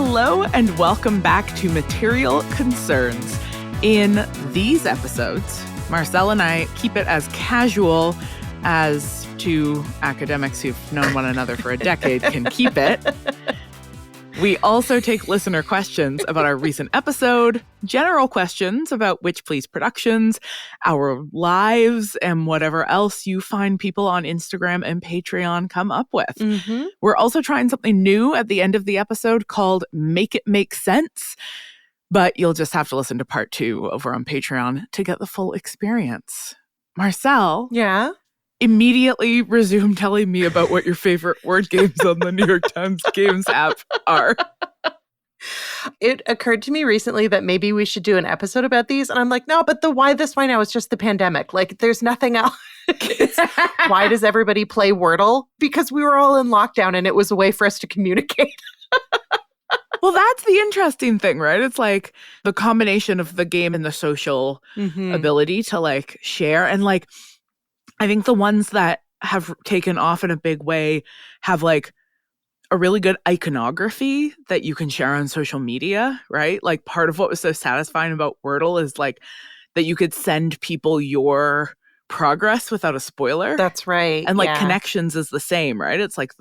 Hello and welcome back to Material Concerns. In these episodes, Marcelle and I keep it as casual as two academics who've known one another for a decade can keep it. We also take listener questions about our recent episode, general questions about Witch Please Productions, our lives, and whatever else you find people on Instagram and Patreon come up with. Mm-hmm. We're also trying something new at the end of the episode called Make It Make Sense, but you'll just have to listen to part 2 over on Patreon to get the full experience. Marcelle? Yeah? Immediately resume telling me about what your favorite word games on the New York Times Games app are. It occurred to me recently that maybe we should do an episode about these. And I'm like, no, but the why this, why now is just the pandemic. Like, there's nothing else. Why does everybody play Wordle? Because we were all in lockdown and it was a way for us to communicate. Well, that's the interesting thing, right? It's like the combination of the game and the social ability to like share. And like, I think the ones that have taken off in a big way have like a really good iconography that you can share on social media, right? Like part of what was so satisfying about Wordle is like that you could send people your progress without a spoiler. That's right. And like Connections is the same, right? It's like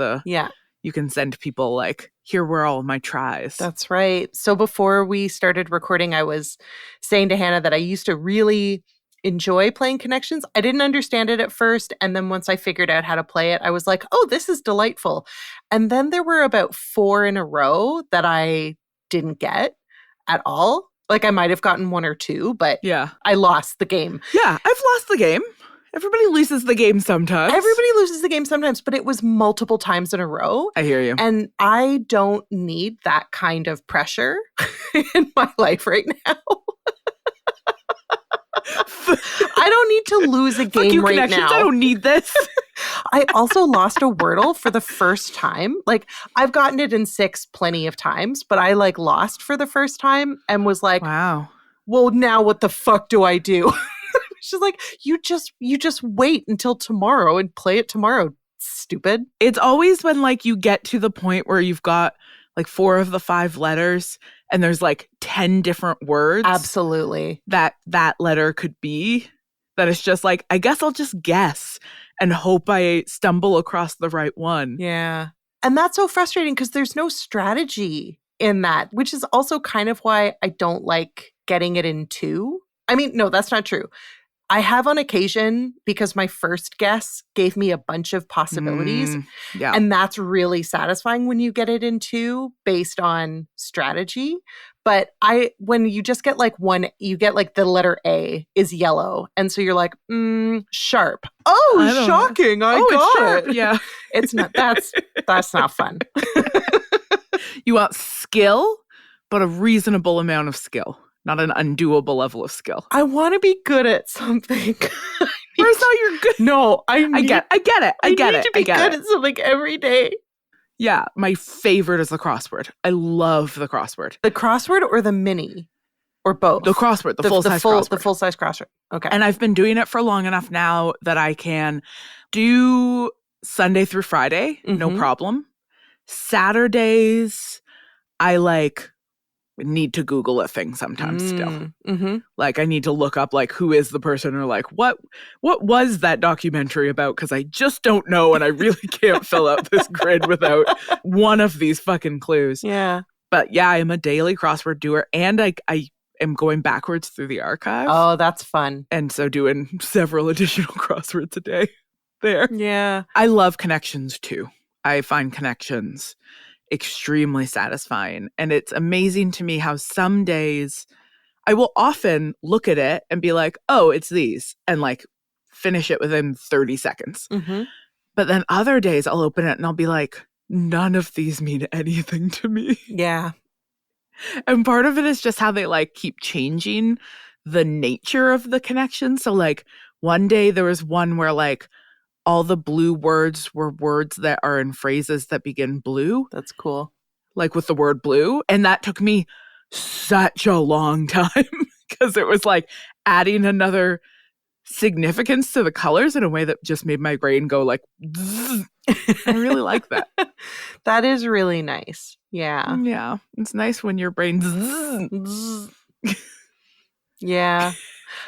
you can send people like, here were all my tries. That's right. So before we started recording, I was saying to Hannah that I used to really enjoy playing Connections. I didn't understand it at first. And then once I figured out how to play it, I was like, oh, this is delightful. And then there were about 4 in a row that I didn't get at all. Like I might have gotten 1 or 2, but I lost the game. Yeah, I've lost the game. Everybody loses the game sometimes. Everybody loses the game sometimes, but it was multiple times in a row. I hear you. And I don't need that kind of pressure in my life right now. I don't need to lose a game right now. I don't need this. I also lost a Wordle for the first time. Like, I've gotten it in 6 plenty of times, but I like lost for the first time and was like, wow. Well, now what the fuck do I do? She's like, you just wait until tomorrow and play it tomorrow, stupid. It's always when like you get to the point where you've got like 4 of the 5 letters and there's like 10 different words. Absolutely. That letter could be. That it's just like, I guess I'll just guess and hope I stumble across the right one. Yeah. And that's so frustrating because there's no strategy in that, which is also kind of why I don't like getting it in 2. I mean, no, that's not true. I have on occasion because my first guess gave me a bunch of possibilities. Yeah. And that's really satisfying when you get it in 2 based on strategy. But when you just get like 1, you get like the letter A is yellow. And so you're like, sharp. Oh, shocking. I got it. Yeah. It's not, that's not fun. You want skill, but a reasonable amount of skill. Not an undoable level of skill. I want to be good at something. Marcelle, you're good. No, I get it. I get it. to be good at something every day. Yeah, my favorite is the crossword. I love the crossword. The crossword or the mini? Or both? The crossword, the full-size crossword. The full-size crossword. Okay. And I've been doing it for long enough now that I can do Sunday through Friday, no problem. Saturdays, I like need to Google a thing sometimes still. Like I need to look up like who is the person or like what was that documentary about because I just don't know and I really can't fill out this grid without one of these fucking clues. Yeah. But yeah, I'm a daily crossword doer and I am going backwards through the archive. Oh, that's fun. And so doing several additional crosswords a day there. Yeah. I love Connections too. I find Connections extremely satisfying. And it's amazing to me how some days I will often look at it and be like, oh, it's these, and like finish it within 30 seconds. But then other days I'll open it and I'll be like, none of these mean anything to me. Yeah. And part of it is just how they like keep changing the nature of the connection. So like one day there was one where like all the blue words were words that are in phrases that begin blue. That's cool. Like with the word blue. And that took me such a long time because it was like adding another significance to the colors in a way that just made my brain go like, zzz. I really like that. That is really nice. Yeah. Yeah. It's nice when your brain Yeah.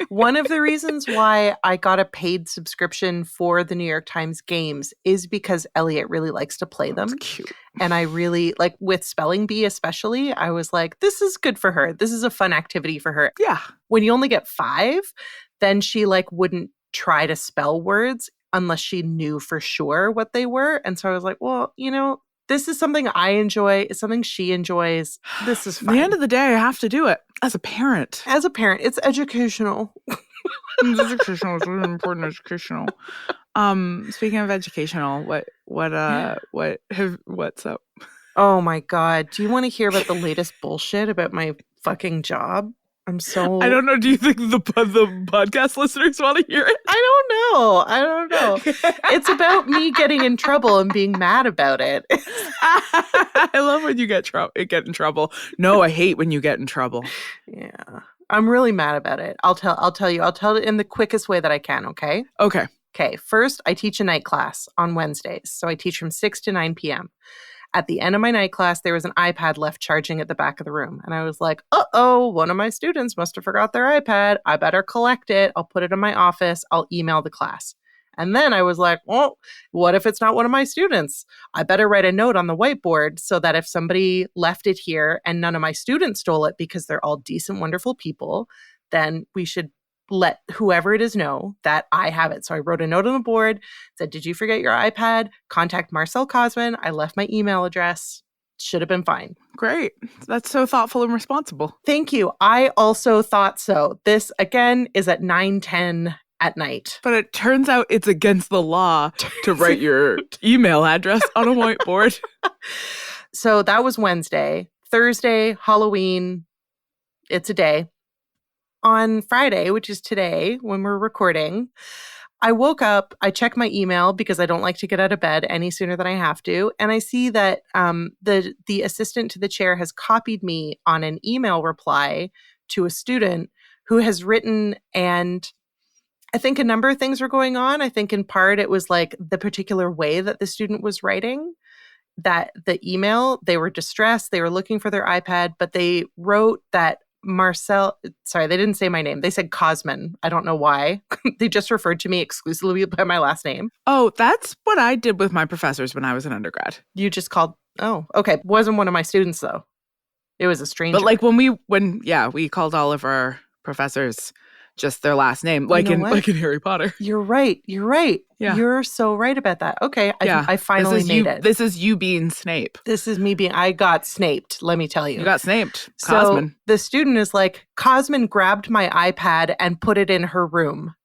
One of the reasons why I got a paid subscription for the New York Times games is because Elliot really likes to play them. That's cute. And I really, like with Spelling Bee especially, I was like, this is good for her. This is a fun activity for her. Yeah. When you only get 5, then she like wouldn't try to spell words unless she knew for sure what they were. And so I was like, well, you know, this is something I enjoy. It's something she enjoys. This is At fun. the end of the day, I have to do it as a parent. As a parent, it's educational. It's educational. It's really important educational. Speaking of educational, what's up? Oh my God. Do you want to hear about the latest bullshit about my fucking job? I don't know. Do you think the podcast listeners want to hear it? I don't know. It's about me getting in trouble and being mad about it. I love when you get in trouble. No, I hate when you get in trouble. Yeah. I'm really mad about it. I'll tell you. I'll tell it in the quickest way that I can, okay? Okay. Okay. First, I teach a night class on Wednesdays. So I teach from 6 to 9 p.m. At the end of my night class, there was an iPad left charging at the back of the room. And I was like, uh-oh, one of my students must have forgot their iPad. I better collect it. I'll put it in my office. I'll email the class. And then I was like, well, what if it's not one of my students? I better write a note on the whiteboard so that if somebody left it here and none of my students stole it because they're all decent, wonderful people, then we should let whoever it is know that I have it. So I wrote a note on the board, said, did you forget your iPad? Contact Marcelle Cosman. I left my email address. Should have been fine. Great. That's so thoughtful and responsible. Thank you. I also thought so. This, again, is at 9:10 at night. But it turns out it's against the law to write your email address on a whiteboard. So that was Wednesday. Thursday, Halloween. It's a day. On Friday, which is today when we're recording, I woke up, I check my email because I don't like to get out of bed any sooner than I have to. And I see that the assistant to the chair has copied me on an email reply to a student who has written, and I think a number of things were going on. I think in part it was like the particular way that the student was writing, that the email, they were distressed, they were looking for their iPad, but they wrote that Marcelle, sorry, they didn't say my name. They said Cosman. I don't know why. They just referred to me exclusively by my last name. Oh, that's what I did with my professors when I was an undergrad. You just called, oh, okay. Wasn't one of my students though. It was a stranger. But like we called all of our professors just their last name, like in Harry Potter. You're right. Yeah. You're so right about that. Okay. I finally made it. This is you being Snape. I got snaped, let me tell you. You got snaped. Cosman. So the student is like, Cosman grabbed my iPad and put it in her room.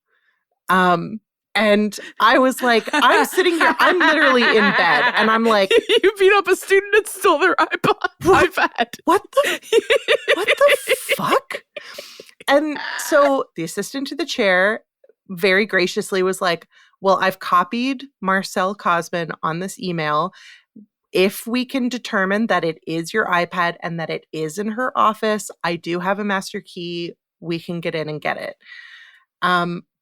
And I was like, I'm sitting here, I'm literally in bed. And I'm like, you beat up a student and stole their iPad. What the fuck? And so the assistant to the chair very graciously was like, well, I've copied Marcelle Cosman on this email. If we can determine that it is your iPad and that it is in her office, I do have a master key. We can get in and get it.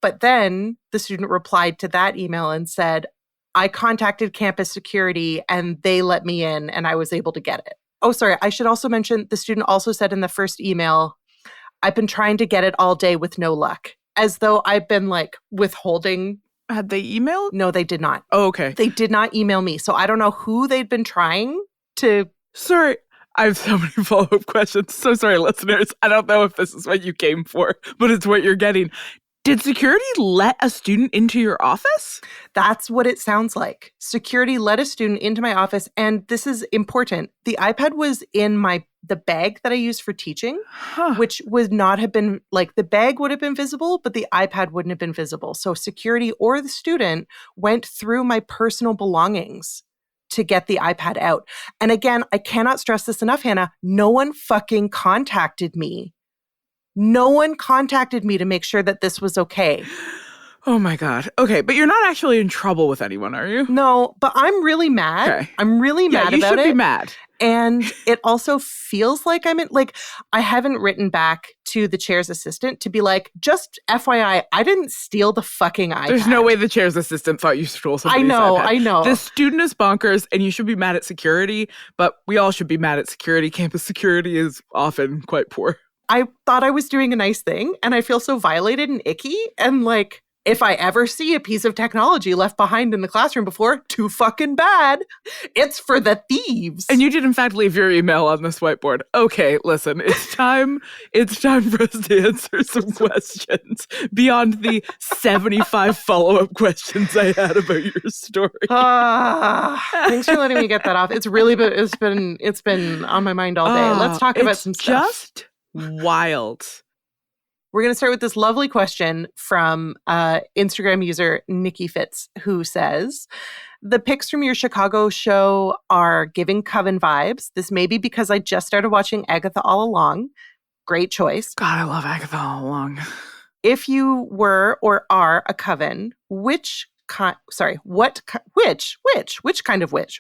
But then the student replied to that email and said, I contacted campus security and they let me in and I was able to get it. Oh, sorry. I should also mention the student also said in the first email, I've been trying to get it all day with no luck, as though I've been like withholding. Had they emailed? No, they did not. Oh, okay. They did not email me. So I don't know who they'd been trying to. Sorry. I have so many follow-up questions. So sorry, listeners. I don't know if this is what you came for, but it's what you're getting. Did security let a student into your office? That's what it sounds like. Security let a student into my office. And this is important. The iPad was in the bag that I used for teaching, which would not have been, like, the bag would have been visible, but the iPad wouldn't have been visible. So security or the student went through my personal belongings to get the iPad out. And again, I cannot stress this enough, Hannah. No one fucking contacted me. No one contacted me to make sure that this was okay. Oh my God. Okay, but you're not actually in trouble with anyone, are you? No, but I'm really mad. Okay. I'm really mad about it. You should be mad. And it also feels like I haven't written back to the chair's assistant to be like, just FYI, I didn't steal the fucking iPad. There's no way the chair's assistant thought you stole somebody's iPad. I know. This student is bonkers, and you should be mad at security, but we all should be mad at security. Campus security is often quite poor. I thought I was doing a nice thing, and I feel so violated and icky, and like, if I ever see a piece of technology left behind in the classroom before, too fucking bad. It's for the thieves. And you did, in fact, leave your email on this whiteboard. Okay, listen, it's time for us to answer some questions beyond the 75 follow-up questions I had about your story. Thanks for letting me get that off. It's been on my mind all day. Let's talk about some stuff. Just wild. We're going to start with this lovely question from Instagram user Nikki Fitz, who says, the pics from your Chicago show are giving Coven vibes. This may be because I just started watching Agatha All Along. Great choice. God, I love Agatha All Along. If you were or are a Coven, which kind of witch?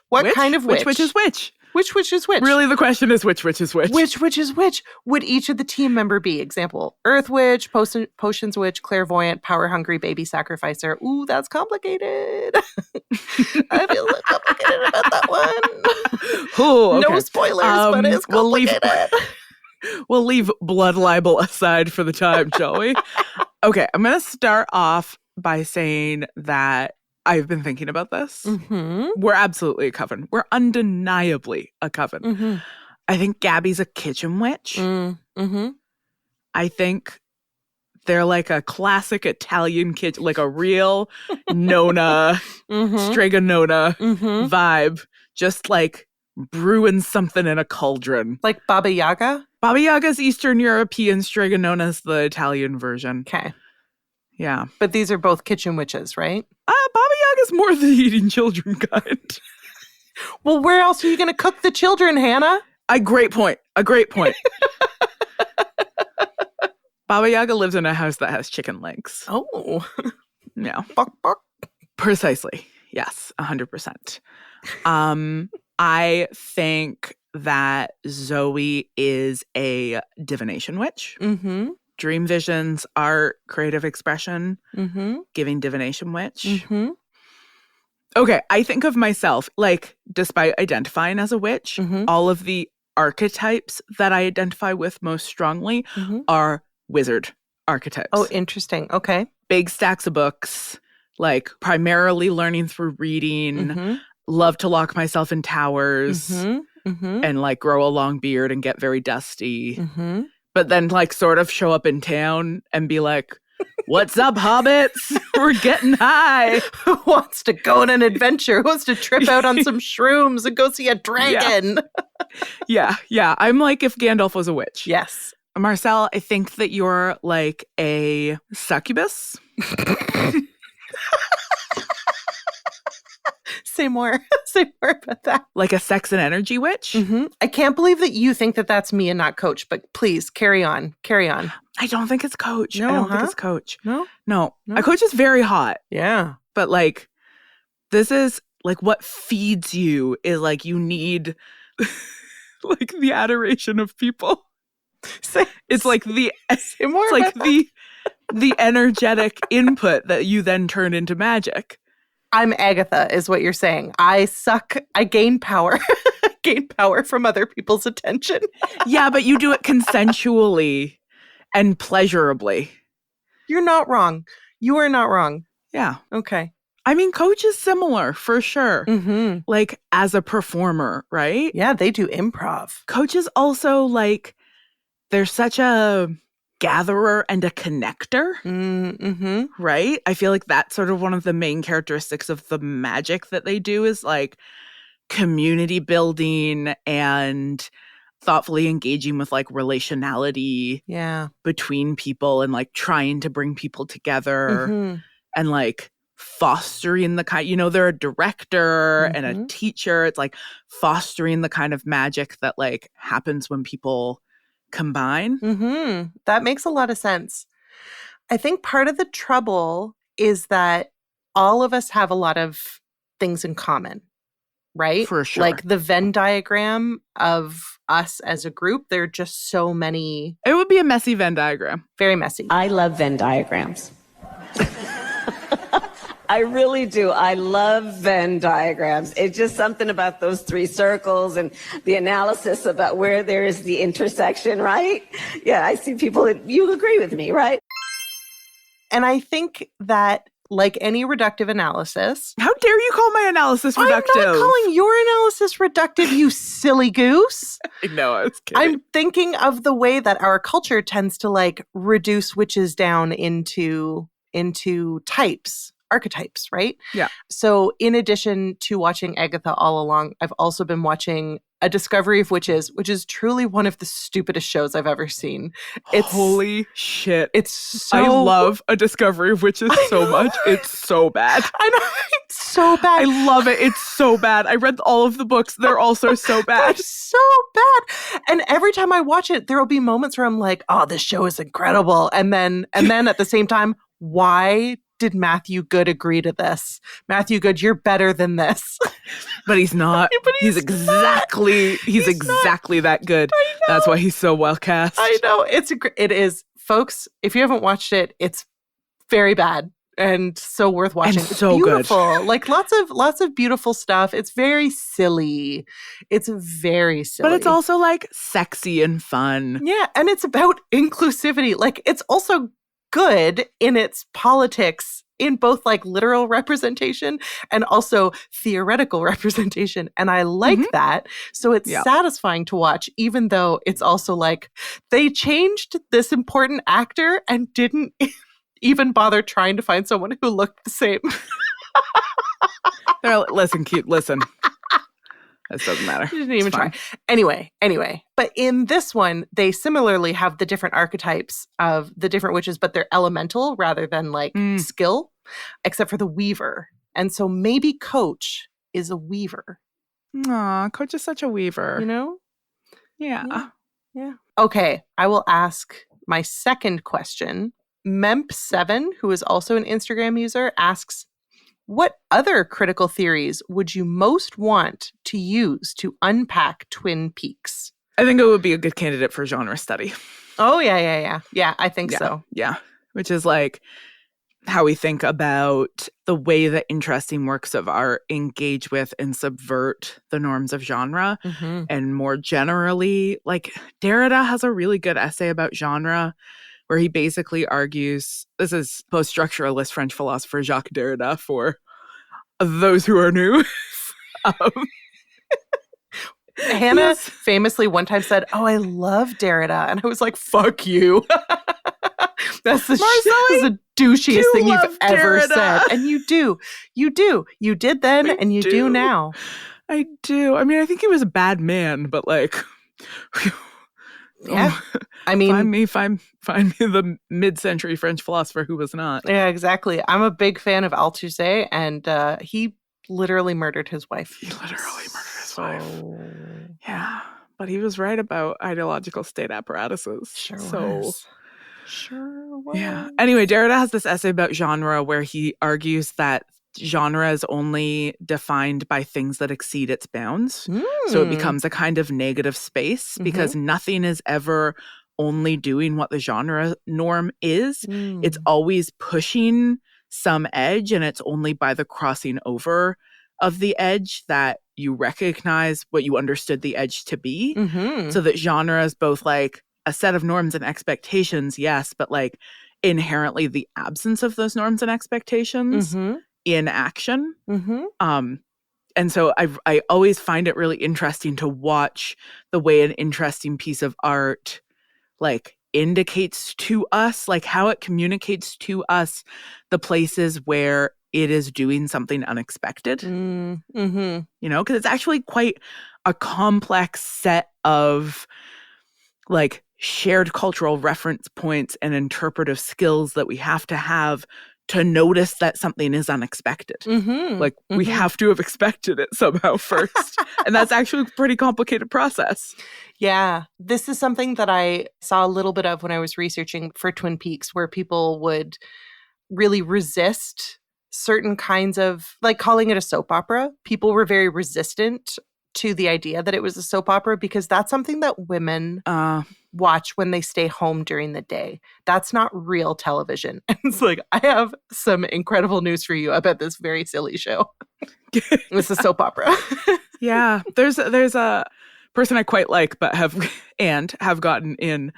What kind of witch? Which is which? Which is which? Really, the question is which is which? Which is which? Would each of the team member be? Example, Earth Witch, Potions Witch, Clairvoyant, Power Hungry, Baby Sacrificer. Ooh, that's complicated. I feel a little complicated about that one. Ooh, okay. No spoilers, but it's complicated. We'll leave blood libel aside for the time, shall we? Okay, I'm going to start off by saying that I've been thinking about this. Mm-hmm. We're absolutely a coven. We're undeniably a coven. Mm-hmm. I think Gabby's a kitchen witch. Mm-hmm. I think they're like a classic Italian kitchen, like a real Nona, Strega Nona vibe. Just like brewing something in a cauldron. Like Baba Yaga? Baba Yaga's Eastern European, Strega Nona's the Italian version. Okay. Yeah. But these are both kitchen witches, right? Baba Yaga's more the eating children kind. Well, where else are you going to cook the children, Hannah? A great point. Baba Yaga lives in a house that has chicken legs. Oh. Yeah. Buck, buck. Precisely. Yes, 100%. I think that Zoe is a divination witch. Mm-hmm. Dream visions, art, creative expression, giving divination witch. Mm-hmm. Okay, I think of myself, like, despite identifying as a witch, all of the archetypes that I identify with most strongly are wizard archetypes. Oh, interesting. Okay. Big stacks of books, like, primarily learning through reading, love to lock myself in towers, and, like, grow a long beard and get very dusty. But then, like, sort of show up in town and be like, what's up, hobbits? We're getting high. Who wants to go on an adventure? Who wants to trip out on some shrooms and go see a dragon? Yeah. I'm like if Gandalf was a witch. Yes. Marcelle, I think that you're like a succubus. Say more. Say more about that. Like a sex and energy witch? I can't believe that you think that that's me and not Coach, but please, carry on. I don't think it's Coach. No, I don't think it's Coach. No. A Coach is very hot. Yeah. But like, this is like what feeds you is like you need like the adoration of people. It's like the the energetic input that you then turn into magic. I'm Agatha, is what you're saying. I suck. I gain power. I gain power from other people's attention. Yeah, but you do it consensually and pleasurably. You're not wrong. You are not wrong. Yeah. Okay. I mean, Coach is similar for sure. Like as a performer, right? Yeah, they do improv. Coach is also like, they're such a gatherer and a connector, right? I feel like that's sort of one of the main characteristics of the magic that they do is like community building and thoughtfully engaging with like relationality between people and like trying to bring people together and like fostering the kind, they're a director and a teacher. It's like fostering the kind of magic that like happens when people combine. That makes a lot of sense. I think part of the trouble is that all of us have a lot of things in common. right? For sure. Like the Venn diagram of us as a group, there are just so many. It would be a messy Venn diagram. Very messy. I love Venn diagrams. I really do. I love Venn diagrams. It's just something about those three circles and the analysis about where there is the intersection, right? Yeah, I see people that you agree with me, right? And I think that, like any reductive analysis. How dare you call my analysis reductive? I'm not calling your analysis reductive, you silly goose. I know, I was kidding. I'm thinking of the way that our culture tends to like reduce witches down into types. Archetypes, right? Yeah. So in addition to watching Agatha all along, I've also been watching A Discovery of Witches, which is truly one of the stupidest shows I've ever seen. Holy shit. It's so... I love A Discovery of Witches so much. It's so bad. I know. It's so bad. I love it. It's so bad. I read all of the books. They're also so bad. They're so bad. And every time I watch it, there will be moments where I'm like, oh, this show is incredible. And then at the same time, why did Matthew Good agree to this? Matthew Good, you're better than this. But he's not. He's exactly that good. That's why he's so well cast. I know. It is. Folks, if you haven't watched it, it's very bad and so worth watching. And so beautiful. Good. Like lots of beautiful stuff. It's very silly. It's very silly. But it's also like sexy and fun. Yeah, and it's about inclusivity. Like it's also good in its politics in both like literal representation and also theoretical representation. And I like that. So it's satisfying to watch, even though it's also like they changed this important actor and didn't even bother trying to find someone who looked the same. Listen. This doesn't matter. You didn't even try. Anyway. But in this one, they similarly have the different archetypes of the different witches, but they're elemental rather than like skill, except for the weaver. And so maybe Coach is a weaver. Aw, Coach is such a weaver. You know? Yeah. Okay, I will ask my second question. Memp7, who is also an Instagram user, asks, what other critical theories would you most want to use to unpack Twin Peaks? I think it would be a good candidate for genre study. Oh, yeah. Yeah, I think so. Yeah, which is like how we think about the way that interesting works of art engage with and subvert the norms of genre. Mm-hmm. And more generally, like Derrida has a really good essay about genre where he basically argues, this is post-structuralist French philosopher Jacques Derrida for those who are new. Hannah famously one time said, oh, I love Derrida. And I was like, fuck you. That's the douchiest thing you've ever said. And you do. You did then, and you do now. I do. I mean, I think he was a bad man, but like... Yeah, I mean, find me the mid-century French philosopher who was not. Yeah, exactly. I'm a big fan of Althusser, and he literally murdered his wife. Wife. Yeah, but he was right about ideological state apparatuses. Sure was. Yeah. Anyway, Derrida has this essay about genre where he argues that genre is only defined by things that exceed its bounds. So it becomes a kind of negative space because nothing is ever only doing what the genre norm is. It's always pushing some edge, and it's only by the crossing over of the edge that you recognize what you understood the edge to be. So that genre is both like a set of norms and expectations, yes, but like inherently the absence of those norms and expectations in action. And so I always find it really interesting to watch the way an interesting piece of art like indicates to us, like how it communicates to us the places where it is doing something unexpected. You know, because it's actually quite a complex set of like shared cultural reference points and interpretive skills that we have to notice that something is unexpected. Like we have to have expected it somehow first. And that's actually a pretty complicated process. Yeah. This is something that I saw a little bit of when I was researching for Twin Peaks, where people would really resist certain kinds of, like calling it a soap opera. People were very resistant to the idea that it was a soap opera because that's something that women watch when they stay home during the day. That's not real television. And it's like, I have some incredible news for you about this very silly show. It's a soap opera. Yeah. There's a person I quite like, but have gotten in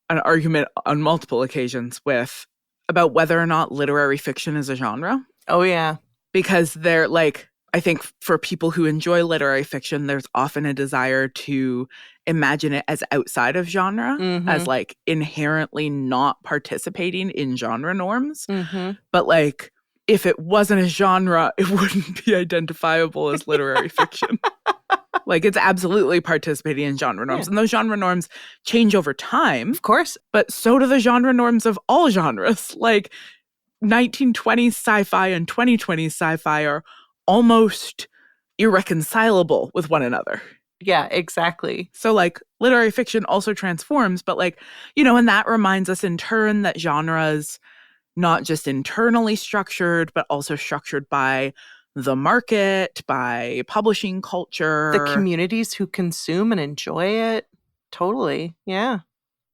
an argument on multiple occasions with about whether or not literary fiction is a genre. Oh, yeah. Because they're like, I think for people who enjoy literary fiction, there's often a desire to imagine it as outside of genre, as like inherently not participating in genre norms. But like, if it wasn't a genre, it wouldn't be identifiable as literary fiction. Like, it's absolutely participating in genre norms. And those genre norms change over time. Of course. But so do the genre norms of all genres. Like, 1920s sci-fi and 2020s sci-fi are almost irreconcilable with one another. Yeah, exactly. So, like, literary fiction also transforms, but, like, you know, and that reminds us in turn that genres not just internally structured, but also structured by the market, by publishing culture. The communities who consume and enjoy it. Totally. Yeah.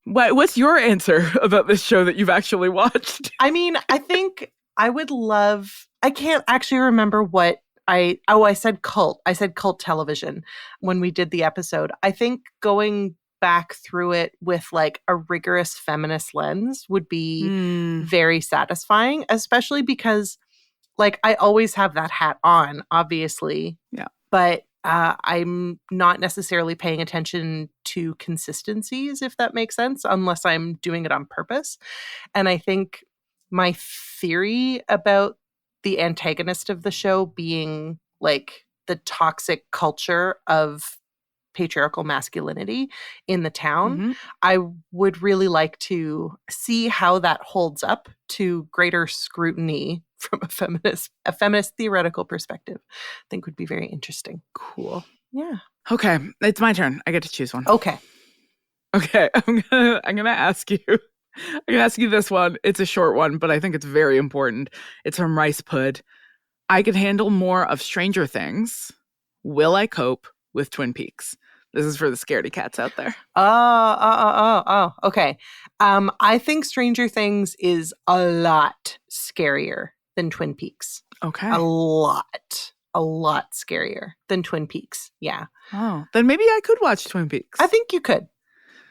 What's your answer about this show that you've actually watched? I mean, I think I would love, I can't actually remember what I said cult. I said cult television when we did the episode. I think going back through it with like a rigorous feminist lens would be very satisfying, especially because like I always have that hat on, obviously. Yeah. But I'm not necessarily paying attention to consistencies, if that makes sense, unless I'm doing it on purpose. And I think my theory about the antagonist of the show being like the toxic culture of patriarchal masculinity in the town, I would really like to see how that holds up to greater scrutiny from a feminist theoretical perspective. I think would be very interesting. Cool. Yeah. Okay, it's my turn. I get to choose one. Okay. I'm gonna ask you. I'm gonna ask you this one. It's a short one, but I think it's very important. It's from Rice Pud. I could handle more of Stranger Things. Will I cope with Twin Peaks? This is for the scaredy cats out there. Oh. Okay. I think Stranger Things is a lot scarier than Twin Peaks. Okay. A lot scarier than Twin Peaks. Yeah. Oh, then maybe I could watch Twin Peaks. I think you could.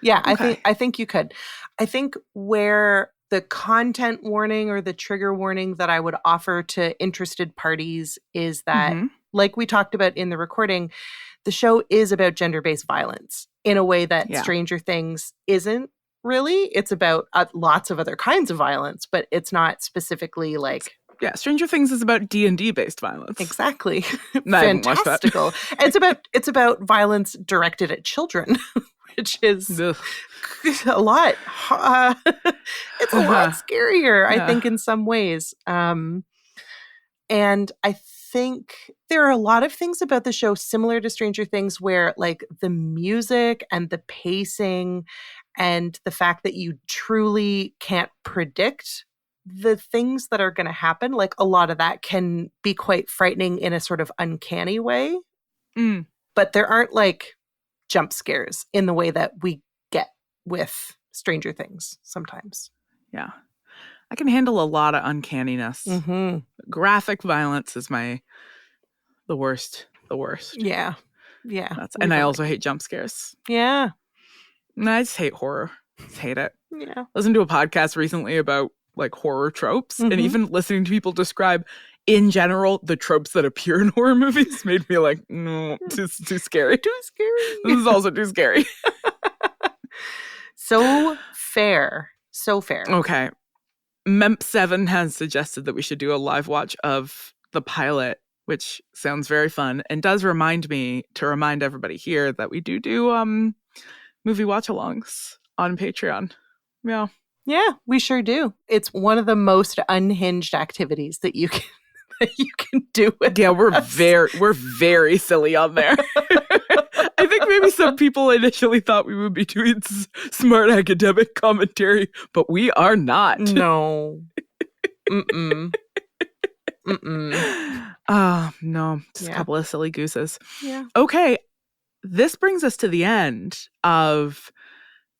Yeah, Okay. I think you could. I think where the content warning or the trigger warning that I would offer to interested parties is that, like we talked about in the recording, the show is about gender-based violence in a way that Stranger Things isn't really. It's about lots of other kinds of violence, but it's not specifically like... Yeah, Stranger Things is about D&D based violence. Exactly. Fantastical. It's about violence directed at children, which is a lot. It's a lot scarier, I think, in some ways. And I think there are a lot of things about the show similar to Stranger Things where like the music and the pacing and the fact that you truly can't predict the things that are going to happen, like a lot of that can be quite frightening in a sort of uncanny way. But there aren't like jump scares in the way that we get with Stranger Things sometimes. Yeah. I can handle a lot of uncanniness. Graphic violence is the worst. Yeah. And I also hate jump scares. Yeah. No, I just hate horror. Just hate it. Yeah. Listened to a podcast recently about like horror tropes, and even listening to people describe in general the tropes that appear in horror movies made me like, no, too scary. Too scary. This is also too scary. So fair. Okay. Memp7 has suggested that we should do a live watch of the pilot, which sounds very fun and does remind me to remind everybody here that we do movie watch-alongs on Patreon. Yeah, we sure do. It's one of the most unhinged activities that you can do with we're very silly on there. I think maybe some people initially thought we would be doing smart academic commentary, but we are not. No. Oh, no, just a Yeah. couple of silly gooses. Yeah. Okay, this brings us to the end of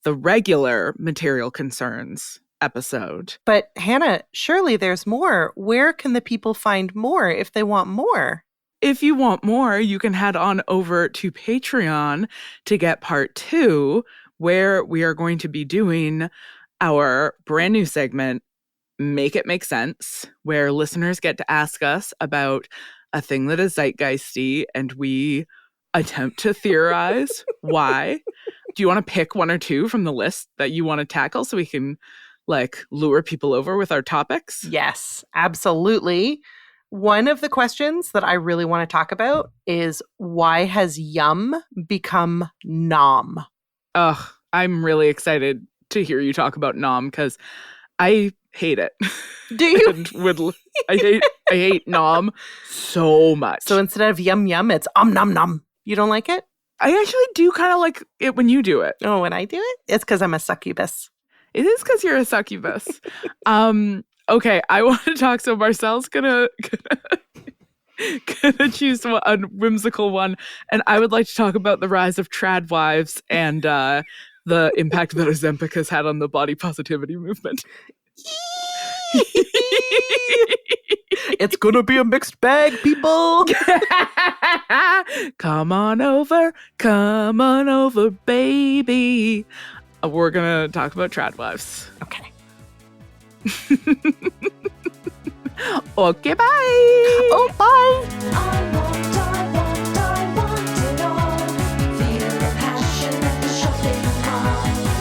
the regular material concerns episode. But Hannah, surely there's more. Where can the people find more if they want more? If you want more, you can head on over to Patreon to get part 2, where we are going to be doing our brand new segment, Make It Make Sense, where listeners get to ask us about a thing that is zeitgeisty and we attempt to theorize why. Do you want to pick one or two from the list that you want to tackle so we can lure people over with our topics? Yes, absolutely. One of the questions that I really want to talk about is, why has yum become nom? Ugh, I'm really excited to hear you talk about nom because I hate it. Do you? And I hate nom so much. So instead of yum yum, it's nom nom. You don't like it? I actually do kind of like it when you do it. Oh, when I do it? It's because I'm a succubus. It is because you're a succubus. Okay, I want to talk. So Marcelle's gonna choose a whimsical one, and I would like to talk about the rise of trad wives and the impact that Ozempic has had on the body positivity movement. It's gonna be a mixed bag, people. Come on over, baby. We're gonna talk about trad wives. Okay. Okay, bye. Oh, bye. I want it all. Feel the passion at the shopping mall.